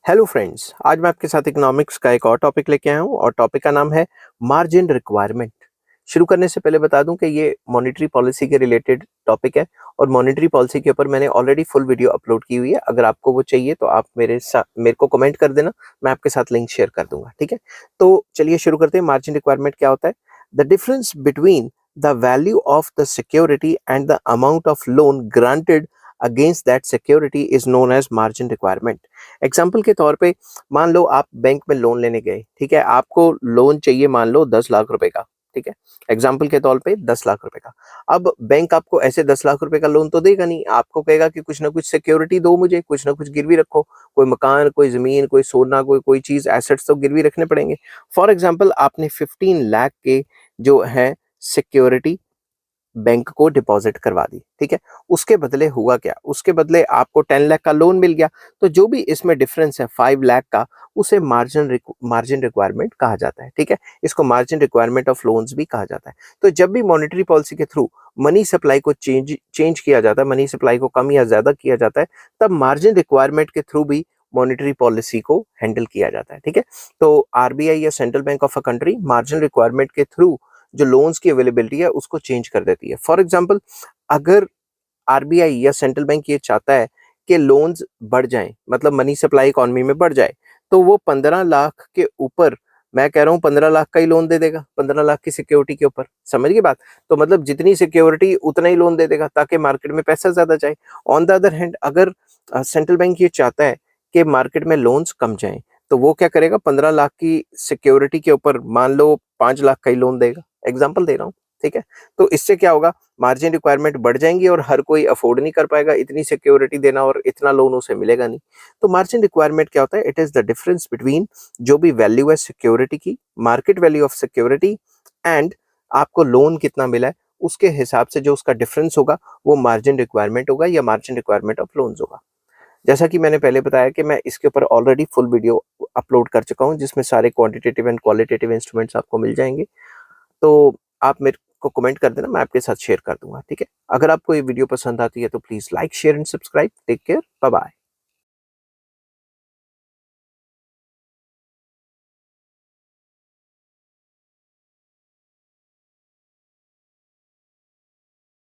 Hello friends, आज मैं आपके साथ इकोनॉमिक्स का एक और टॉपिक लेके आया हूँ और टॉपिक का नाम है मार्जिन रिक्वायरमेंट। शुरू करने से पहले बता दूं कि ये मॉनेटरी पॉलिसी के रिलेटेड टॉपिक है और मॉनेटरी पॉलिसी के ऊपर मैंने ऑलरेडी फुल वीडियो अपलोड की हुई है। अगर आपको वो चाहिए तो आप मेरे को कमेंट कर देना, मैं आपके साथ लिंक शेयर कर दूंगा। ठीक है, तो चलिए शुरू करते हैं। मार्जिन रिक्वायरमेंट क्या होता है? The difference between the value of the security and the amount of loan granted against that security is known as margin requirement. Example के तौर पे मान लो आप बैंक में लोन लेने गए, ठीक है, आपको लोन चाहिए मान लो 10 लाख रुपए का। ठीक है, एग्जाम्पल के तौर पे 10 लाख रुपए का। अब बैंक आपको ऐसे 10 लाख रुपए का लोन तो देगा नहीं, आपको कहेगा कि कुछ ना कुछ सिक्योरिटी दो, मुझे कुछ ना कुछ गिरवी रखो, कोई मकान, कोई जमीन, कोई सोना, कोई चीज, एसेट्स तो गिरवी रखने पड़ेंगे। फॉर एग्जाम्पल आपने 15 लाख के जो है सिक्योरिटी बैंक को डिपॉजिट करवा दी। ठीक है, उसके बदले हुआ क्या? उसके बदले आपको 10 लाख का लोन मिल गया। तो जो भी इसमें डिफरेंस है 5 लाख का, उसे मार्जिन रिक्वायरमेंट कहा जाता है। ठीक है, इसको मार्जिन रिक्वायरमेंट ऑफ लोन्स भी कहा जाता है। तो जब भी मॉनेटरी पॉलिसी के थ्रू मनी सप्लाई को चेंज किया जाता है, मनी सप्लाई को कम या ज्यादा किया जाता है, तब मार्जिन रिक्वायरमेंट के थ्रू भी मॉनेटरी पॉलिसी को हैंडल किया जाता है। ठीक है, तो आरबीआई या central bank of a country margin requirement के थ्रू जो लोन्स की अवेलेबिलिटी है उसको चेंज कर देती है। फॉर एग्जांपल, अगर आरबीआई या सेंट्रल बैंक ये चाहता है कि लोन्स बढ़ जाएं, मतलब मनी सप्लाई इकोनॉमी में बढ़ जाए, तो वो 15 लाख के ऊपर, मैं कह रहा हूँ 15 लाख का ही लोन दे देगा, 15 लाख की सिक्योरिटी के ऊपर। समझ गए बात? तो मतलब जितनी सिक्योरिटी उतना ही लोन दे देगा ताकि मार्केट में पैसा ज्यादा जाए। ऑन द अदर हैंड, अगर सेंट्रल बैंक ये चाहता है कि मार्केट में लोन्स कम जाएं, तो वो क्या करेगा? 15 लाख की सिक्योरिटी के ऊपर मान लो 5 लाख का ही लोन देगा। एग्जाम्पल दे रहा हूँ। ठीक है, तो इससे क्या होगा? मार्जिन रिक्वायरमेंट बढ़ जाएंगी और हर कोई अफोर्ड नहीं कर पाएगा इतनी सिक्योरिटी देना, और इतना लोन उसे मिलेगा नहीं। तो मार्जिन रिक्वायरमेंट क्या होता है? It is the difference between जो भी वैल्यू है सिक्योरिटी की, market value of security, and आपको लोन कितना मिला है, उसके हिसाब से जो उसका डिफरेंस होगा वो मार्जिन रिक्वायरमेंट होगा या मार्जिन रिक्वायरमेंट ऑफ लोन्स होगा। जैसा कि मैंने पहले बताया कि मैं इसके ऊपर ऑलरेडी फुल वीडियो अपलोड कर चुका हूं, जिसमें सारे क्वांटिटेटिव एंड क्वालिटेटिव इंस्ट्रूमेंट्स आपको मिल जाएंगे। तो आप मेरे को कमेंट कर देना, मैं आपके साथ शेयर कर दूंगा। ठीक है, अगर आपको ये वीडियो पसंद आती है तो please like, share and subscribe. Take care, bye bye.